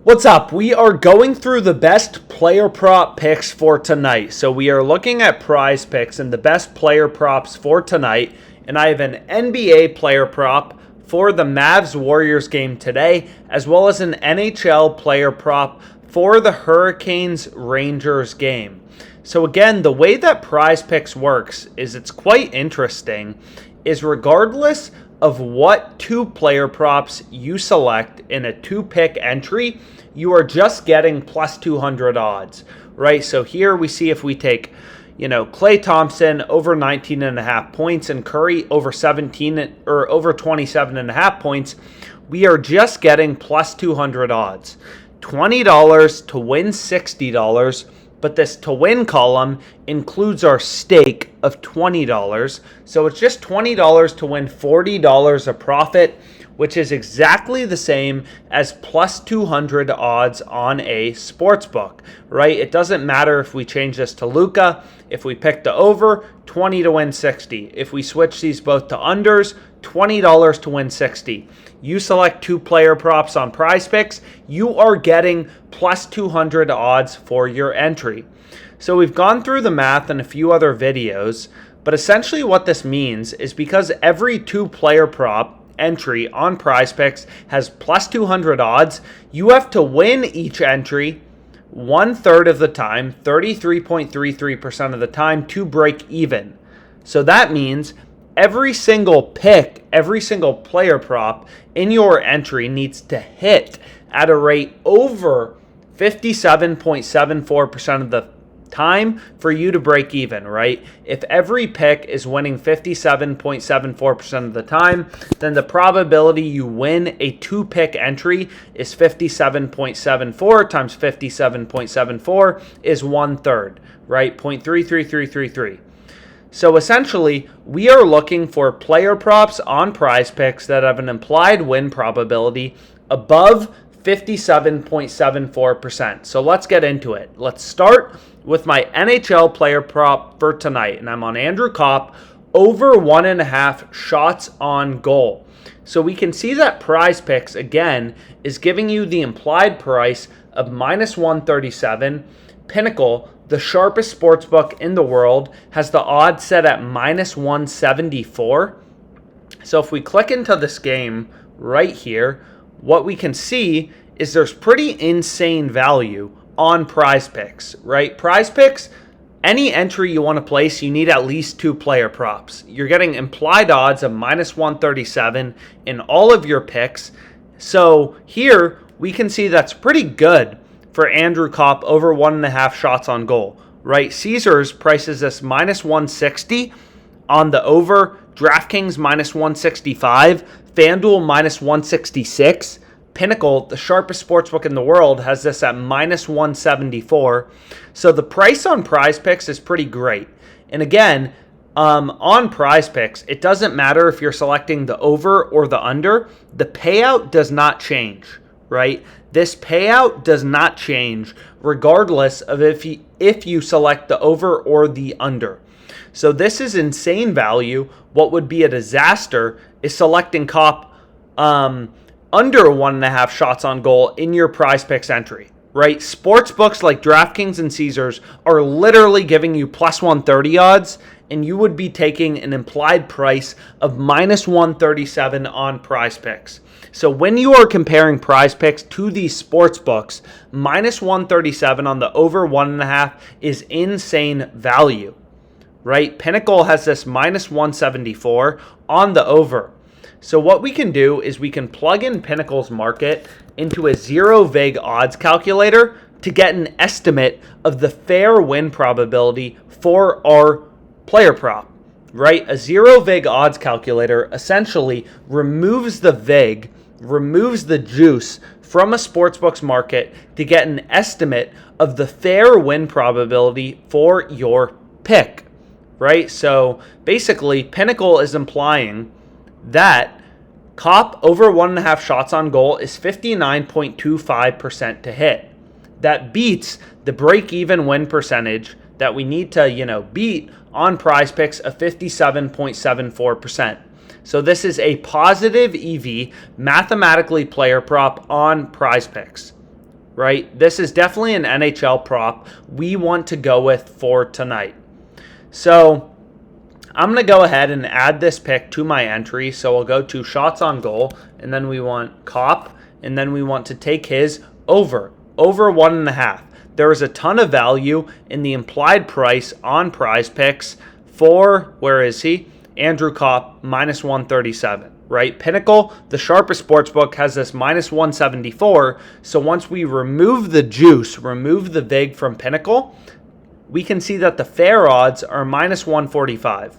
What's up? We are going through the best player prop picks for tonight. So we are looking at PrizePicks and the best player props for tonight. And I have an NBA player prop for the Mavs Warriors game today, as well as an NHL player prop for the Hurricanes Rangers game. So again, the way that PrizePicks works is it's quite interesting, is regardless of what two player props you select in a two-pick entry, you are just getting plus 200 odds, right? So here we see if we take, Klay Thompson over 19.5 points and Curry over 17 or over 27.5 points, we are just getting plus 200 odds. $20 to win $60. But this to win column includes our stake of $20. So it's just $20 to win $40 of profit, which is exactly the same as plus 200 odds on a sports book, right? It doesn't matter if we change this to Luka. If we pick the over, 20 to win 60. If we switch these both to unders, $20 to win 60. You select two player props on PrizePicks, you are getting plus 200 odds for your entry. So we've gone through the math in a few other videos, but essentially what this means is because every two player prop entry on PrizePicks has plus 200 odds, you have to win each entry 1/3 of the time, 33.33% of the time to break even. So that means every single pick, every single player prop in your entry needs to hit at a rate over 57.74% of the time for you to break even, right? If every pick is winning 57.74% of the time, then the probability you win a two-pick entry is 57.74 times 57.74 is 1/3, right? 0.33333. So essentially, we are looking for player props on PrizePicks that have an implied win probability above 57.74%. So let's get into it. Let's start with my NHL player prop for tonight, and I'm on Andrew Kopp over 1.5 shots on goal. So we can see that PrizePicks, again, is giving you the implied price of minus 137. Pinnacle, the sharpest sportsbook in the world, has the odds set at minus 174. So if we click into this game right here, what we can see is there's pretty insane value on PrizePicks, right? PrizePicks, any entry you want to place, you need at least two player props. You're getting implied odds of minus 137 in all of your picks. So here we can see that's pretty good for Andrew Kopp over 1.5 shots on goal, right? Caesars prices this minus 160 on the over, DraftKings minus 165, FanDuel minus 166, Pinnacle, the sharpest sportsbook in the world, has this at minus 174. So the price on PrizePicks is pretty great. And again, on PrizePicks, it doesn't matter if you're selecting the over or the under. The payout does not change, right? This payout does not change regardless of if you select the over or the under. So this is insane value. What would be a disaster is selecting Kopp under 1.5 shots on goal in your PrizePicks entry, right? Sports books like DraftKings and Caesars are literally giving you plus 130 odds, and you would be taking an implied price of minus 137 on PrizePicks. So when you are comparing PrizePicks to these sports books, minus 137 on the over 1.5 is insane value, right? Pinnacle has this minus 174 on the over. So what we can do is we can plug in Pinnacle's market into a zero vig odds calculator to get an estimate of the fair win probability for our player prop, right? A zero vig odds calculator essentially removes the vig, removes the juice from a sportsbook's market to get an estimate of the fair win probability for your pick, right? So basically, Pinnacle is implying that Kopp over 1.5 shots on goal is 59.25% to hit. That beats the break-even win percentage that we need to, beat on PrizePicks of 57.74%. So this is a positive EV, mathematically player prop on PrizePicks. right? This is definitely an NHL prop we want to go with for tonight. So I'm going to go ahead and add this pick to my entry. So we'll go to shots on goal, and then we want Cop, and then we want to take his over 1.5. There is a ton of value in the implied price on PrizePicks for, where is he? Andrew Cop, minus 137, right? Pinnacle, the sharpest sportsbook, has this minus 174. So once we remove the juice, remove the vig from Pinnacle, we can see that the fair odds are minus 145,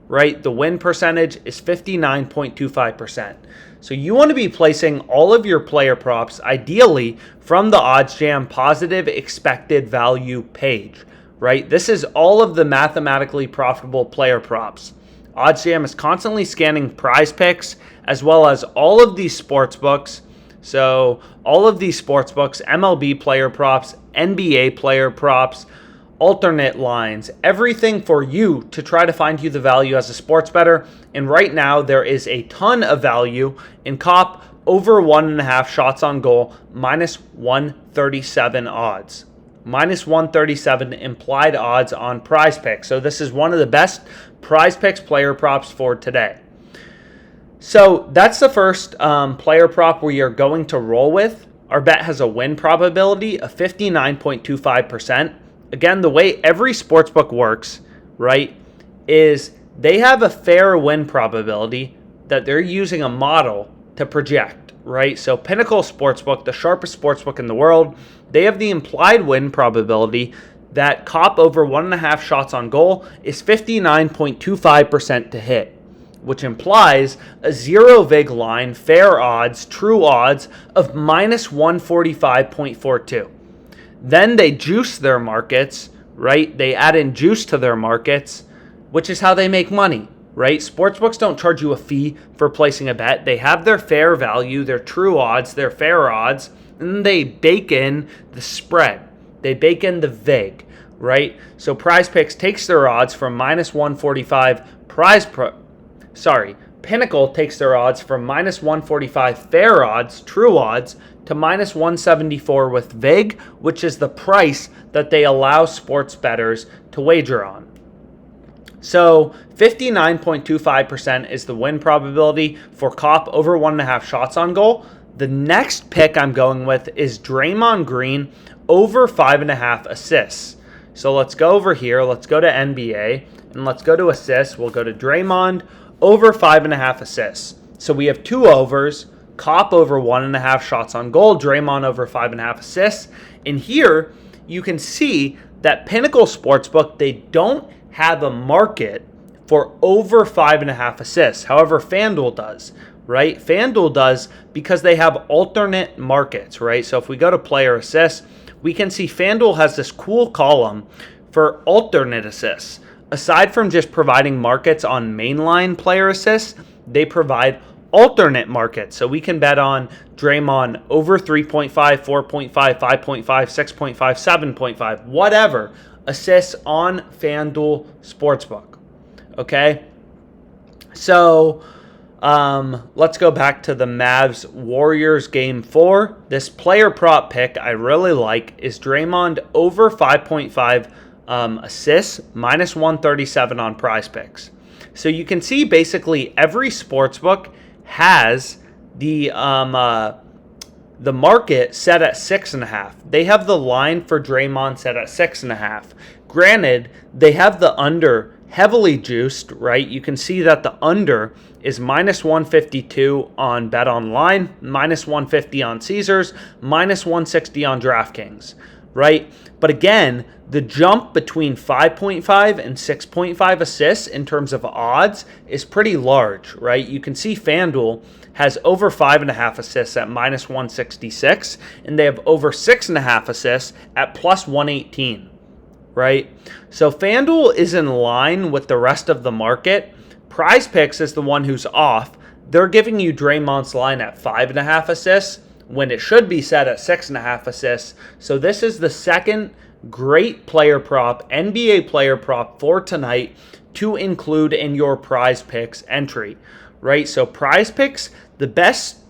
right? The win percentage is 59.25%. So you want to be placing all of your player props, ideally, from the OddsJam Positive Expected Value page, right? This is all of the mathematically profitable player props. OddsJam is constantly scanning PrizePicks as well as all of these sports books. So all of these sports books, MLB player props, NBA player props, alternate lines, everything for you to try to find you the value as a sports bettor. And right now there is a ton of value in Cop over 1.5 shots on goal, minus 137 odds. Minus 137 implied odds on PrizePicks. So this is one of the best PrizePicks player props for today. So that's the first player prop we are going to roll with. Our bet has a win probability of 59.25%. Again, the way every sportsbook works, right, is they have a fair win probability that they're using a model to project, right? So Pinnacle Sportsbook, the sharpest sportsbook in the world, they have the implied win probability that Cop over 1.5 shots on goal is 59.25% to hit, which implies a zero vig line, fair odds, true odds of minus 145.42. Then they juice their markets, right? They add in juice to their markets, which is how they make money, right? Sportsbooks don't charge you a fee for placing a bet. They have their fair value, their true odds, their fair odds, and then they bake in the spread. They bake in the vig, right? So PrizePicks takes their odds from minus 145. Pinnacle takes their odds from minus 145 fair odds, true odds, to minus 174 with vig, which is the price that they allow sports bettors to wager on. So 59.25% is the win probability for Cop over 1.5 shots on goal. The next pick I'm going with is Draymond Green over 5.5 assists. So let's go over here. Let's go to NBA and let's go to assists. We'll go to Draymond over 5.5 assists. So we have two overs. Cop over 1.5 shots on goal, Draymond over 5.5 assists. And here you can see that Pinnacle Sportsbook, they don't have a market for over 5.5 assists. However, FanDuel does, right? FanDuel does because they have alternate markets, right? So if we go to player assists, we can see FanDuel has this cool column for alternate assists. Aside from just providing markets on mainline player assists, they provide alternate markets. So we can bet on Draymond over 3.5, 4.5, 5.5, 6.5, 7.5, whatever, assists on FanDuel Sportsbook. Okay? So let's go back to the Mavs Warriors game 4. This player prop pick I really like is Draymond over 5.5 assists, minus 137 on PrizePicks. So you can see basically every sportsbook has the market set at 6.5. They have the line for Draymond set at 6.5. Granted, they have the under heavily juiced, right? You can see that the under is minus 152 on BetOnline, minus 150 on Caesars, minus 160 on DraftKings, right? But again, the jump between 5.5 and 6.5 assists in terms of odds is pretty large, right? You can see FanDuel has over 5.5 assists at minus 166, and they have over 6.5 assists at plus 118, right? So FanDuel is in line with the rest of the market. PrizePicks is the one who's off. They're giving you Draymond's line at 5.5 assists when it should be set at 6.5 assists. So this is the second great player prop, NBA player prop for tonight to include in your PrizePicks entry, right? So PrizePicks, the best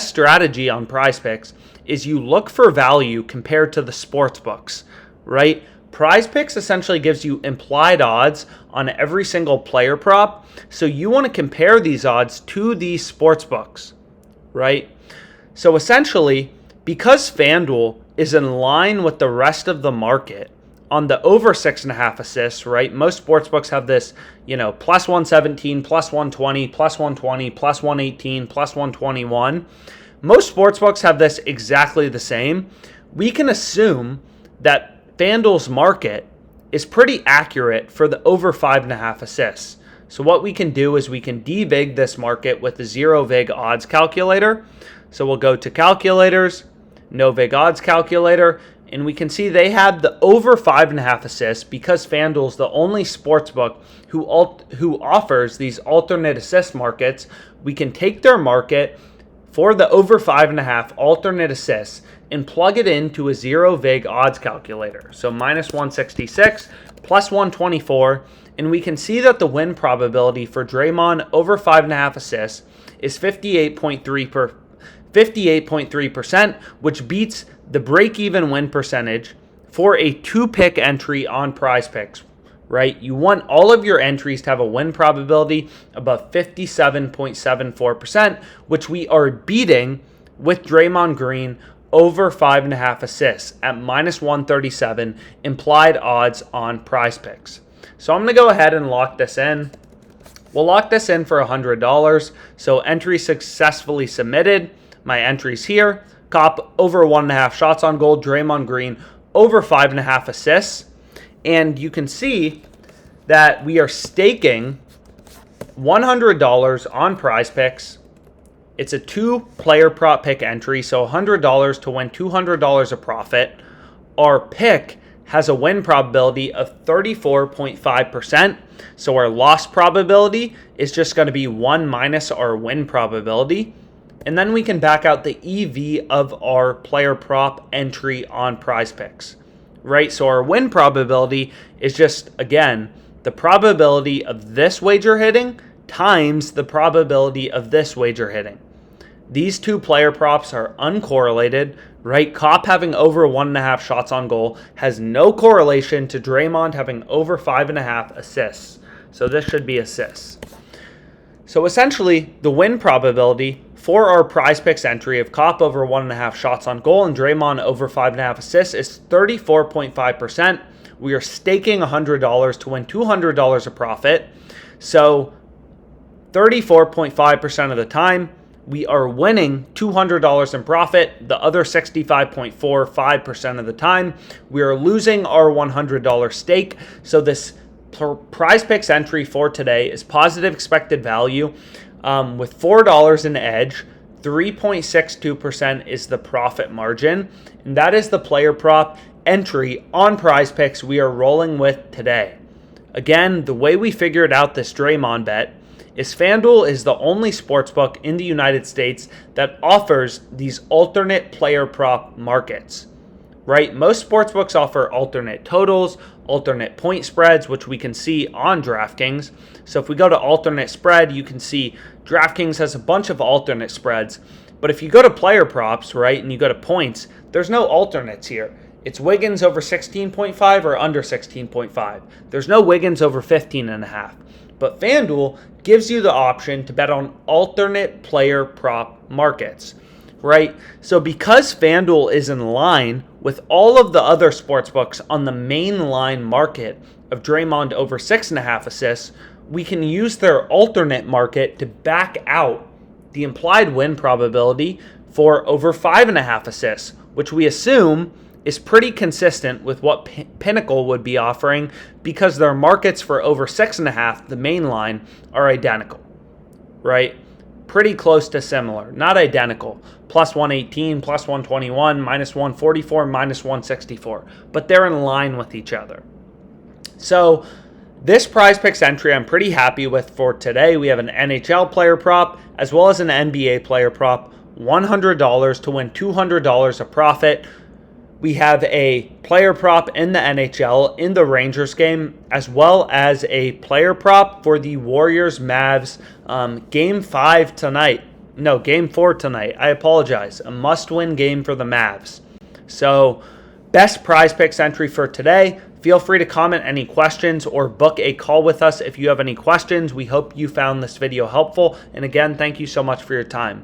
strategy on PrizePicks is you look for value compared to the sports books, right? PrizePicks essentially gives you implied odds on every single player prop. So you want to compare these odds to these sports books, right? So essentially, because FanDuel is in line with the rest of the market on the over 6.5 assists, right? Most sportsbooks have this, plus 117, plus 120, plus 120, plus 118, plus 121. Most sportsbooks have this exactly the same. We can assume that FanDuel's market is pretty accurate for the over 5.5 assists. So what we can do is we can devig this market with the zero vig odds calculator. So we'll go to calculators, no vig odds calculator, and we can see they have the over 5.5 assists because FanDuel's the only sportsbook who offers these alternate assist markets. We can take their market for the over 5.5 alternate assists and plug it into a zero vig odds calculator. So minus 166, plus 124, and we can see that the win probability for Draymond over 5.5 assists is 58.3%, which beats the break-even win percentage for a 2-pick entry on PrizePicks, right? You want all of your entries to have a win probability above 57.74%, which we are beating with Draymond Green over 5.5 assists at minus 137 implied odds on PrizePicks. So I'm going to go ahead and lock this in. We'll lock this in for $100. So entry successfully submitted. My entries here. Cop over 1.5 shots on goal. Draymond Green over 5.5 assists. And you can see that we are staking $100 on PrizePicks. It's a 2-player prop pick entry, so $100 to win $200 of profit. Our pick has a win probability of 34.5%, so our loss probability is just going to be 1 minus our win probability. And then we can back out the EV of our player prop entry on PrizePicks, right? So our win probability is just, again, the probability of this wager hitting times the probability of this wager hitting. These two player props are uncorrelated, right? Cop having over 1.5 shots on goal has no correlation to Draymond having over 5.5 assists. So this should be assists. So essentially, the win probability for our PrizePicks entry of Cop over 1.5 shots on goal and Draymond over 5.5 assists is 34.5%. We are staking $100 to win $200 of profit. So 34.5% of the time, we are winning $200 in profit. The other 65.45% of the time, we are losing our $100 stake. So this PrizePicks entry for today is positive expected value with $4 in edge. 3.62% is the profit margin. And that is the player prop entry on PrizePicks we are rolling with today. Again, the way we figured out this Draymond bet is FanDuel is the only sportsbook in the United States that offers these alternate player prop markets, right? Most sportsbooks offer alternate totals, alternate point spreads, which we can see on DraftKings. So if we go to alternate spread, you can see DraftKings has a bunch of alternate spreads. But if you go to player props, right, and you go to points, there's no alternates here. It's Wiggins over 16.5 or under 16.5. There's no Wiggins over 15.5. But FanDuel gives you the option to bet on alternate player prop markets, right? So because FanDuel is in line with all of the other sportsbooks on the main line market of Draymond over 6.5 assists, we can use their alternate market to back out the implied win probability for over 5.5 assists, which we assume is pretty consistent with what Pinnacle would be offering because their markets for over 6.5, the main line, are identical, right? Pretty close to similar, not identical. Plus 118, plus 121, minus 144, minus 164, but they're in line with each other. So this PrizePicks entry I'm pretty happy with for today. We have an NHL player prop as well as an NBA player prop, $100 to win $200 of profit. We have a player prop in the NHL in the Rangers game, as well as a player prop for the Warriors-Mavs Game 5 tonight. No, game 4 tonight. I apologize. A must-win game for the Mavs. So, best PrizePicks entry for today. Feel free to comment any questions or book a call with us if you have any questions. We hope you found this video helpful. And again, thank you so much for your time.